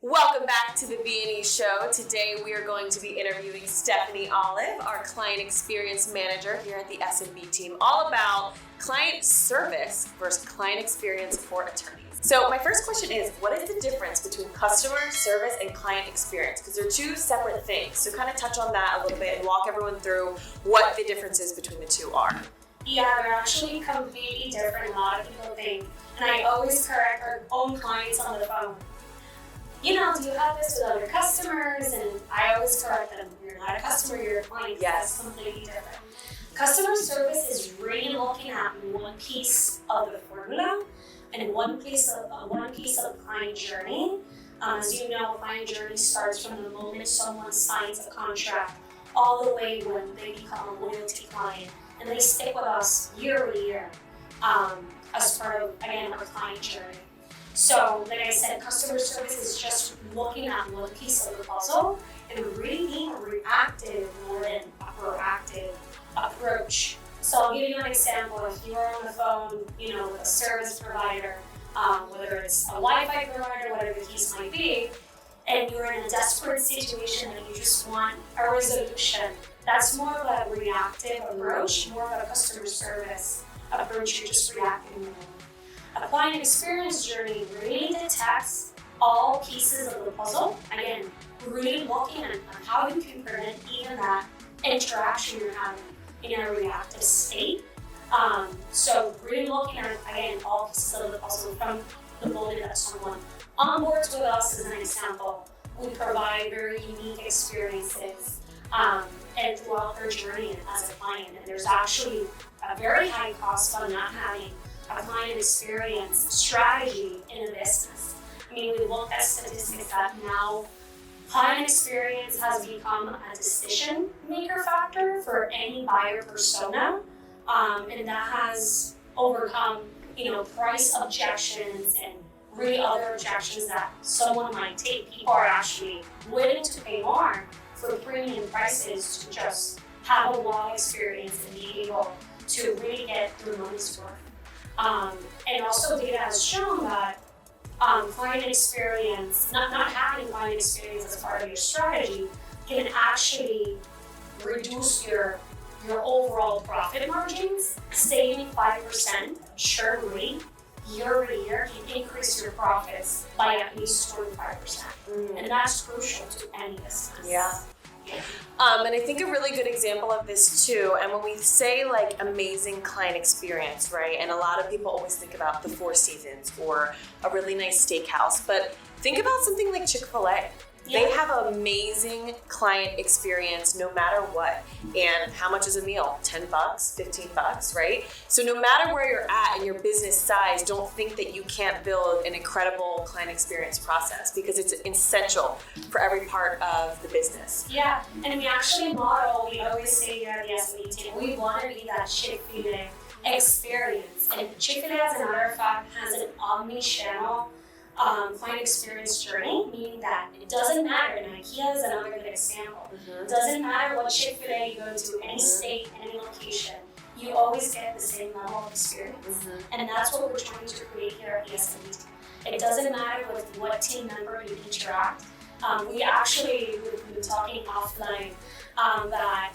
Welcome back to the B&E Show. Today we are going to be interviewing Stephanie Olive, our Client Experience Manager here at the SMB Team, all about client service versus client experience for attorneys. So my first question is, what is the difference between customer service and client experience? Because they're two separate things. So kind of touch on that a little bit and walk everyone through what the differences between the two are. Yeah, they're actually completely different. A lot of people think, and I always correct our own clients on the phone. Do you have this with other customers? And I always correct them. You're not a customer, you're a client. Yes. That's completely different. Customer service is really looking at one piece of the formula and one piece of the client journey. As you know, client journey starts from the moment someone signs a contract all the way when they become a loyalty client, and they stick with us year over year as part of, again, our client journey. So, like I said, customer service is just looking at one piece of the puzzle and really being a reactive more than a proactive approach. So I'll give you an example. If you're on the phone, with a service provider, whether it's a Wi-Fi provider, whatever the case might be, and you're in a desperate situation and you just want a resolution, that's more of a reactive approach, more of a customer service approach. You're just reacting. A client experience journey really detects all pieces of the puzzle. Again, really looking at how you can prevent even that interaction you're having in a reactive state. So really looking at, again, all pieces of the puzzle from the moment that someone onboards with us, as an example. We provide very unique experiences and throughout their journey as a client. And there's actually a very high cost on not having a client experience strategy in a business. I mean, we look at statistics that now client experience has become a decision maker factor for any buyer persona, and that has overcome, price objections and really other objections that someone might take. People are actually willing to pay more for premium prices to just have a long experience and be able to really get their money's worth. And also data has shown that client experience, not having client experience as part of your strategy, can actually reduce your overall profit margins. Saving 5% churn rate year over year can increase your profits by at least 25%. And that's crucial to any business. Yeah. And I think a really good example of this too, and when we say like amazing client experience, right? And a lot of people always think about the Four Seasons or a really nice steakhouse, but think about something like Chick-fil-A. Yeah. They have an amazing client experience no matter what. And how much is a meal? $10, $15, right? So no matter where you're at in your business size, don't think that you can't build an incredible client experience process, because it's essential for every part of the business. Yeah, and we actually model, we always say here at the SMB Team, we want to be that Chick-fil-A experience. And Chick-fil-A, as a matter of fact, has an omni-channel client experience journey, meaning that it doesn't matter, and IKEA is another good example. It doesn't matter what Chick-fil-A you go to, any state, any location, you always get the same level of experience. And that's what we're trying to create here at the SMB Team. It doesn't matter with what team member you interact. We actually, we've been talking offline that,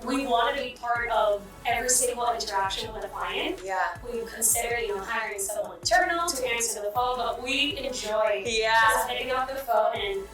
we want to be part of every single interaction with a client. Yeah. We consider, hiring someone internal to answer the phone, but we enjoy just picking up the phone and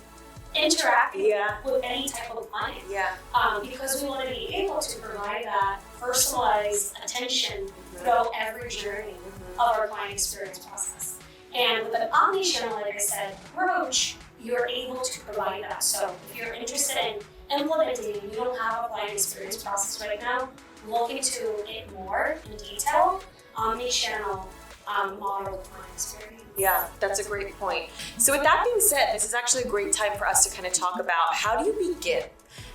interacting with any type of client. Yeah. Because we want to be able to provide that personalized attention throughout every journey of our client experience process. And with an omni-channel, like I said, approach, you're able to provide that. So if you're interested in implementing, you don't have a client experience process right now, look into it more in detail, omni-channel model client experience. Yeah, that's a great point. So with that being said, this is actually a great time for us to kind of talk about, how do you begin?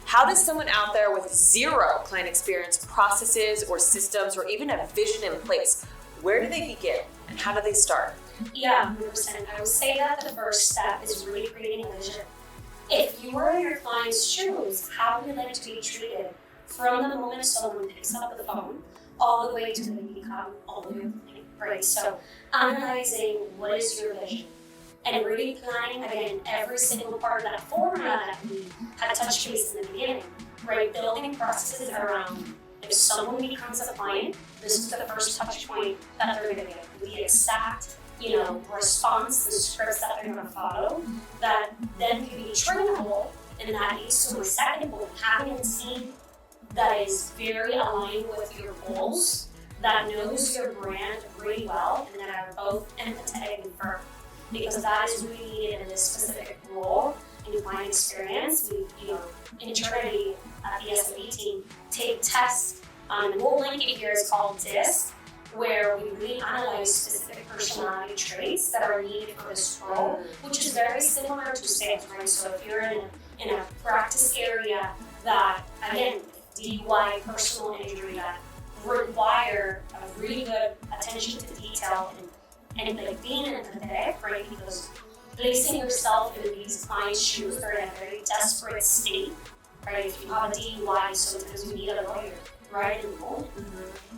How does someone out there with zero client experience processes or systems or even a vision in place, where do they begin and how do they start? Yeah, 100%. I would say that the first step is really creating a vision. If you were in your client's shoes, how would you like to be treated from the moment someone picks up the phone all the way to the become all the way, right? So analyzing what is your vision, and really planning, again, every single part of that formula that we had touched base in the beginning, right? Building processes around if someone becomes a client, this is the first touch point that they're going to get. The exact, response, the scripts that they're going to follow, that then can be trainable, and that leads to a second point, having a team that is very aligned with your goals, that knows your brand really well, and that are both empathetic and firm. Because that is really needed in this specific role in client experience. We, internally at the SMB team, take tests, and we'll link it here. It's called DISC, where we really analyze specific personality traits that are needed for this role, which is very similar to sales, right? So if you're in a practice area that, again, DUI, personal injury, that require a really good attention to detail and like being empathetic, right? Because placing yourself in these clients' shoes, they're in a very desperate state, right? If you have a DUI, sometimes you need a lawyer right in the moment,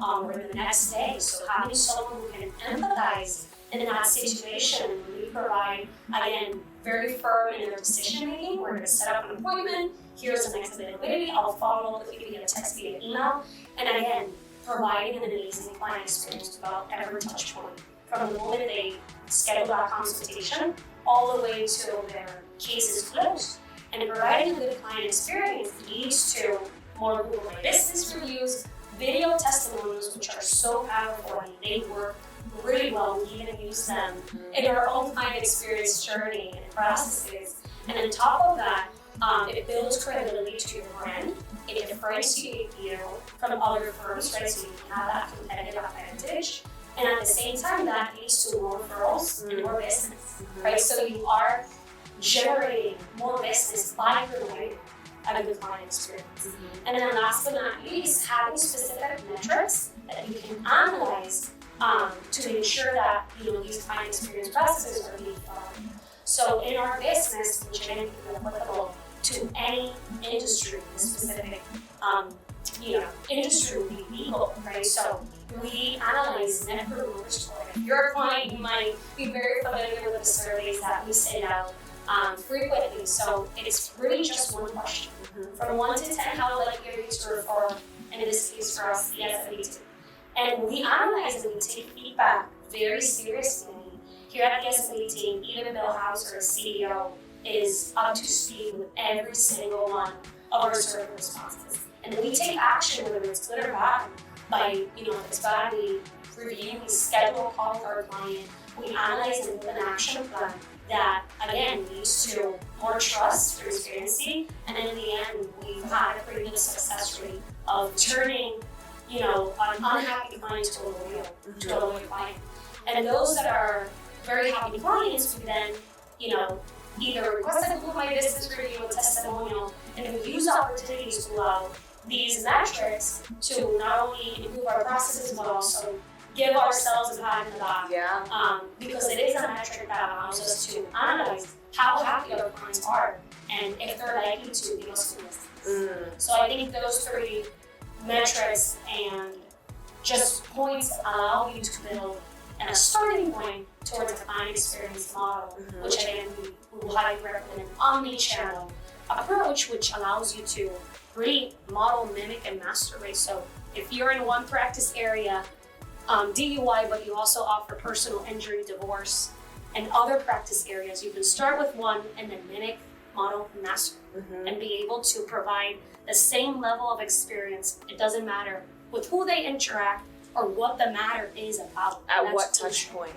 or the next day. So having someone who can empathize in that situation and really provide, again, very firm in their decision making. We're going to set up an appointment. Here's the next availability. I'll follow up with you via text, via email, and again, providing an amazing client experience throughout every touch point, from the moment they schedule that consultation all the way to their case is closed. And providing a good client experience leads to more Google My Business reviews, video testimonials, which are so powerful and they work really well. We even use them in our own client experience journey and processes. And on top of that, it builds credibility to your brand. It differentiates you from other firms, right? So you can have that competitive advantage. And at the same time, that leads to more referrals and more business, right? So you are generating more business by providing a good client experience. And then last but not least, having specific metrics that you can analyze to ensure that these client experience processes are being followed. So in our business, which I think is applicable to any industry, specific industry would be legal, right? So we analyze Net Promoter Score. If you're a client, you might be very familiar with the surveys that we send out frequently. So it's really just one question. From 1 to 10, how likely are you to refer, and in this case for us, the SMB team. And we analyze and we take feedback very seriously. Here at the SMB team, even Emily Hauser, CEO, is up to speed with every single one of our survey responses. And we take action, whether it's good or bad, by, if it's bad, we review, we schedule a call with our client, we analyze and do an action plan that, again, leads to more trust, transparency, and in the end, we've had a pretty good success rate of turning, an unhappy client to a loyal client. And those that are very happy clients, we then, either request a Google My Business review, a testimonial, and we use opportunities to allow these metrics to not only improve our processes, but also give ourselves a pat in the back. Because it is a metric that allows us to analyze how happy our clients are and if they're likely to give us business. So I think those three metrics and just points allow you to build a starting point towards a client experience model, which again we will highly recommend an omni-channel approach, which allows you to really model, mimic, and master, right? So if you're in one practice area, DUI, but you also offer personal injury, divorce, and other practice areas, you can start with one and then mimic, model, and master, and be able to provide the same level of experience. It doesn't matter with who they interact or what the matter is about. At what touch point,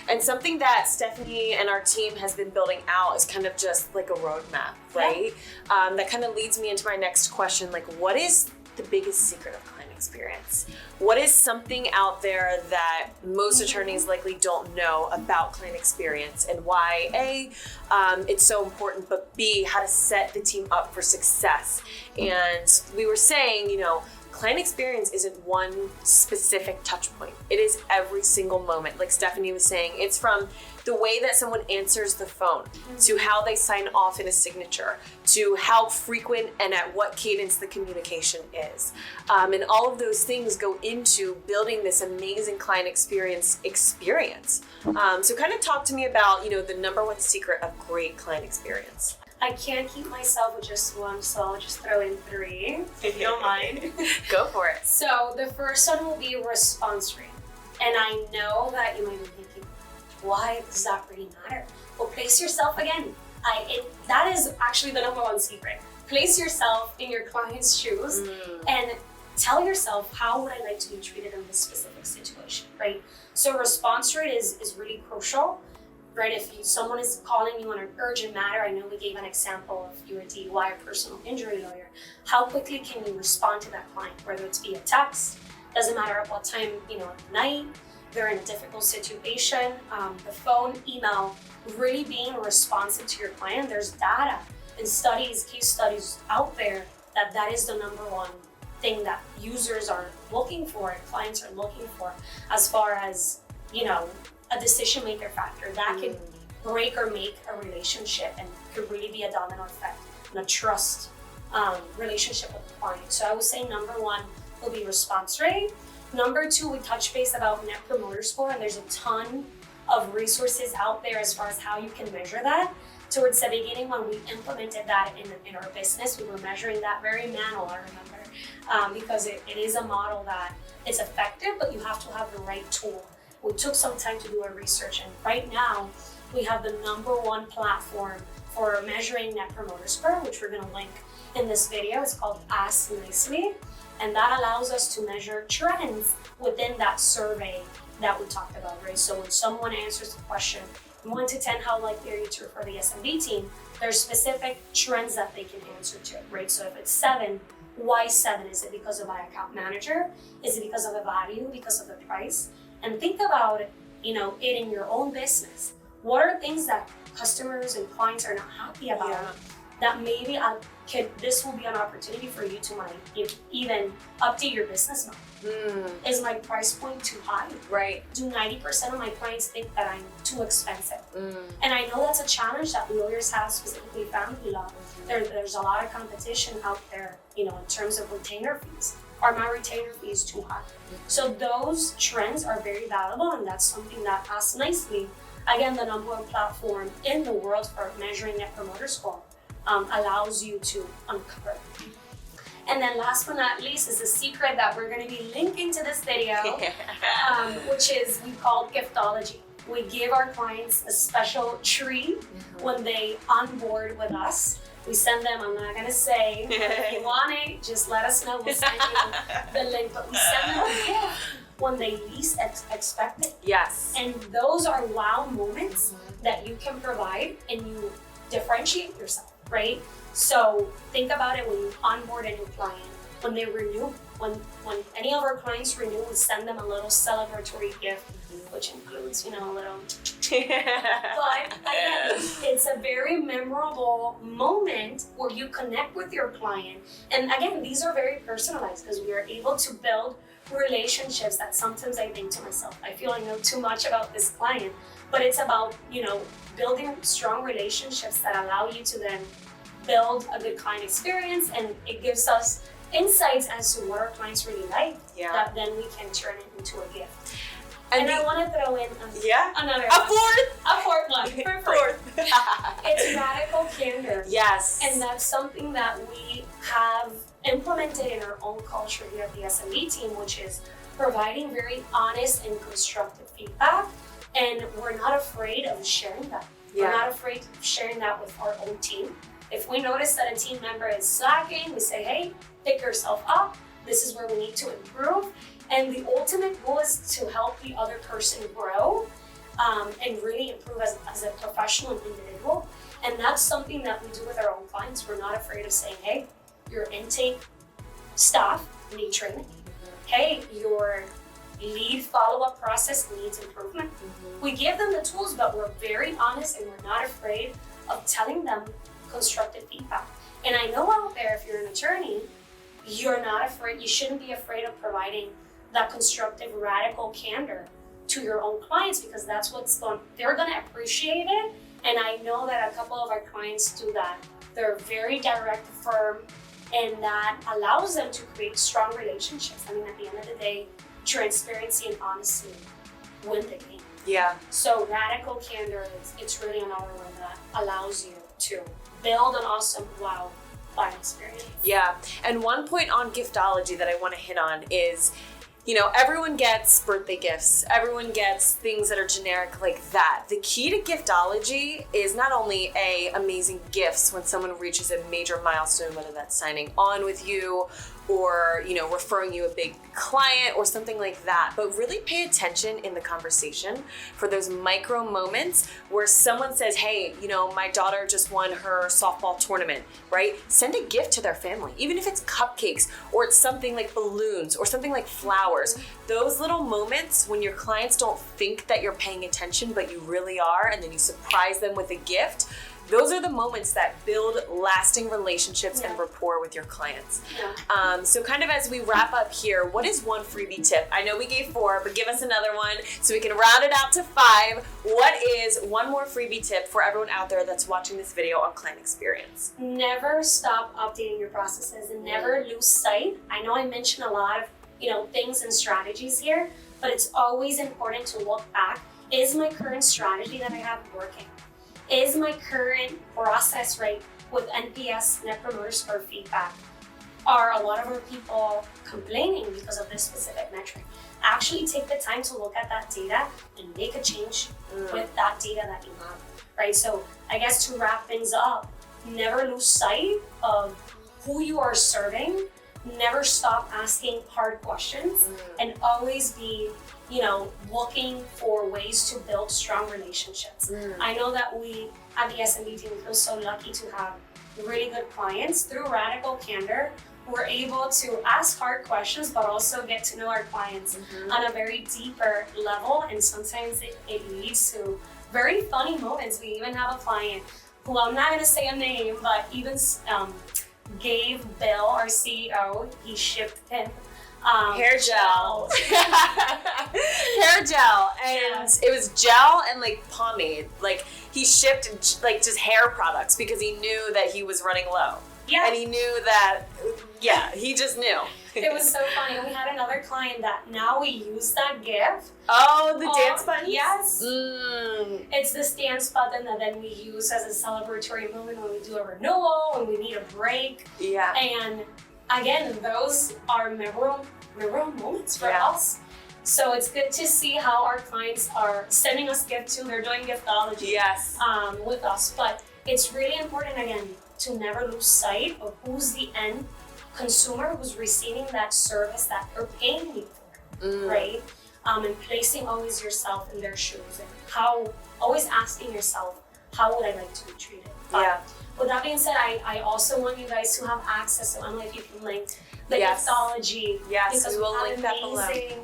And something that Stephanie and our team has been building out is kind of just like a roadmap, right? That kind of leads me into my next question, like what is the biggest secret of client experience? What is something out there that most attorneys likely don't know about client experience, and why A, it's so important, but B, how to set the team up for success? And we were saying, client experience isn't one specific touch point. It is every single moment. Like Stephanie was saying, it's from the way that someone answers the phone, to how they sign off in a signature, to how frequent and at what cadence the communication is. And all of those things go into building this amazing client experience. So kind of talk to me about, the number one secret of great client experience. I can't keep myself with just one, so I'll just throw in 3, if you don't mind. Go for it. So the first one will be response rate. And I know that you might be thinking, why does that really matter? Well, place yourself again. That is actually the number one secret. Place yourself in your client's shoes and tell yourself, how would I like to be treated in this specific situation, right? So response rate is really crucial, right? If someone is calling you on an urgent matter, I know we gave an example of you're a DUI or personal injury lawyer. How quickly can you respond to that client, whether it's via text, doesn't matter at what time, at night, they're in a difficult situation, the phone, email, really being responsive to your client. There's data and studies, case studies out there that is the number one thing that users are looking for and clients are looking for as far as, a decision maker factor that can break or make a relationship and could really be a domino effect and a trust relationship with the client. So I would say number one will be response rate. Number two, we touch base about net promoter score, and there's a ton of resources out there as far as how you can measure that. Towards the beginning, when we implemented that in our business, we were measuring that very manual, I remember, because it is a model that is effective, but you have to have the right tool. We took some time to do our research, and right now we have the number one platform for measuring net promoter score, which we're going to link in this video. It's called Ask Nicely, and that allows us to measure trends within that survey that we talked about, right? So when someone answers the question, 1 to 10, how likely are you to refer the SMB team? There's specific trends that they can answer to, right? So if it's 7, why 7? Is it because of my account manager? Is it because of the value, because of the price? And think about it, it in your own business. What are things that customers and clients are not happy about that maybe this will be an opportunity for you to even update your business model? Is my price point too high? Right. Do 90% of my clients think that I'm too expensive? And I know that's a challenge that lawyers have, specifically family law. There's a lot of competition out there, in terms of retainer fees. Are my retainer fees too high? So those trends are very valuable, and that's something that Ask Nicely, again, the number one platform in the world for measuring net promoter score, allows you to uncover. And then last but not least is a secret that we're going to be linking to this video, which is we call giftology. We give our clients a special treat when they onboard with us. We send them, I'm not going to say, but if you want it, just let us know. We'll send you the link. But we send them a gift when they least expect it. Yes. And those are wow moments that you can provide, and you differentiate yourself, right? So think about it when you onboard a new client, when they renew, when any of our clients renew, we send them a little celebratory gift, which includes, a little. But again, it's a very memorable moment where you connect with your client. And again, these are very personalized because we are able to build relationships that sometimes I think to myself, I feel I know too much about this client, but it's about, building strong relationships that allow you to then build a good client experience, and it gives us insights as to what our clients really like that then we can turn it into a gift. And I want to throw in another a fourth one. It's radical candor. Yes. And that's something that we have implemented in our own culture here at the SMB team, which is providing very honest and constructive feedback. And we're not afraid of sharing that. We're not afraid of sharing that with our own team. If we notice that a team member is slacking, we say, hey, pick yourself up. This is where we need to improve. And the ultimate goal is to help the other person grow and really improve as a professional and individual. And that's something that we do with our own clients. We're not afraid of saying, hey, your intake staff need training. Hey, your lead follow-up process needs improvement. We give them the tools, but we're very honest, and we're not afraid of telling them constructive feedback. And I know out there, if you're an attorney, you're not afraid, you shouldn't be afraid of providing that constructive, radical candor to your own clients, because that's they're going to appreciate it. And I know that a couple of our clients do that. They're very direct, firm, and that allows them to create strong relationships. I mean, at the end of the day, transparency and honesty win the game. Yeah. So radical candor, it's really another one that allows you to build an awesome wow client experience. Yeah. And one point on giftology that I want to hit on is, you know, everyone gets birthday gifts. Everyone gets things that are generic like that. The key to giftology is not only amazing gifts when someone reaches a major milestone, whether that's signing on with you or, you know, referring you a big client or something like that, but really pay attention in the conversation for those micro moments where someone says, hey, you know, my daughter just won her softball tournament, right? Send a gift to their family, even if it's cupcakes or it's something like balloons or something like flowers. Those little moments when your clients don't think that you're paying attention, but you really are, and then you surprise them with a gift. Those are the moments that build lasting relationships and rapport with your clients. Yeah. So kind of as we wrap up here, what is one freebie tip? I know we gave 4, but give us another one so we can round it out to 5. What is one more freebie tip for everyone out there that's watching this video on client experience? Never stop updating your processes and never lose sight. I know I mentioned a lot of, you know, things and strategies here, but it's always important to look back. Is my current strategy that I have working? Is my current process right with NPS, Net Promoter Score feedback? Are a lot of our people complaining because of this specific metric? Actually take the time to look at that data and make a change with that data that you have, right? So I guess to wrap things up, never lose sight of who you are serving. Never stop asking hard questions and always be, you know, looking for ways to build strong relationships. I know that we at the SMB team feel so lucky to have really good clients. Through Radical Candor, we're able to ask hard questions, but also get to know our clients on a very deeper level. And sometimes it leads to very funny moments. We even have a client who, I'm not gonna say a name, but even gave Bill, our CEO, he shipped him hair gel. Hair gel, and it was gel and like pomade. Like he shipped like just hair products because he knew that he was running low. Yeah. And he knew that, he just knew. It was so funny. We had another client that now we use that gift. Oh, the dance button? Yes. It's this dance button that then we use as a celebratory moment when we do a renewal, when we need a break. Yeah. And again, those are memorable moments for us. So it's good to see how our clients are sending us gifts too. They're doing giftology with us. But it's really important, again, to never lose sight of who's the end consumer who's receiving that service that they're paying you for, right? And placing always yourself in their shoes and always asking yourself, how would I like to be treated? With that being said, I also want you guys to have access. So Emily, if you can link the giftology, because we will have link that below. amazing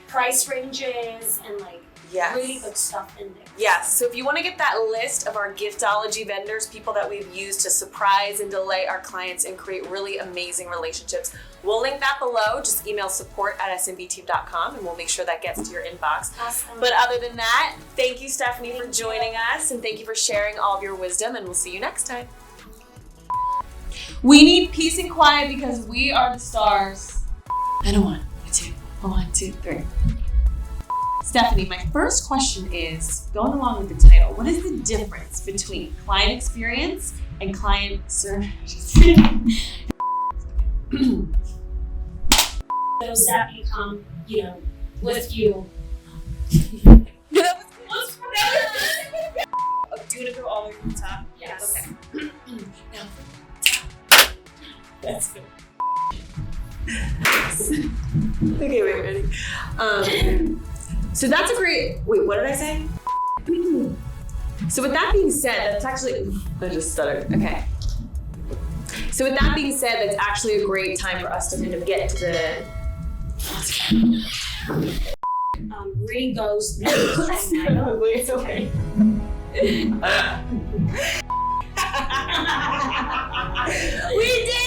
price ranges and like really good stuff in there. Yes, so if you want to get that list of our giftology vendors, people that we've used to surprise and delight our clients and create really amazing relationships, we'll link that below. Just email support@smbteam.com and we'll make sure that gets to your inbox. Awesome. But other than that, thank you, Stephanie, for joining us, and thank you for sharing all of your wisdom, and we'll see you next time. We need peace and quiet because we are the stars. And a 1, a 2, a 1, 2, 3. Stephanie, my first question is, going along with the title, what is the difference between client experience and client service? Those that become, you know, with you. That was oh, do you want to go all the way from the top? Yes. Okay. Now, that's good. Okay, wait, ready? So that's a great, wait, what did I say? So with that being said, that's actually, I just stuttered, okay. So with that being said, that's actually a great time for us to kind of get to the, Really goes, it's okay. We did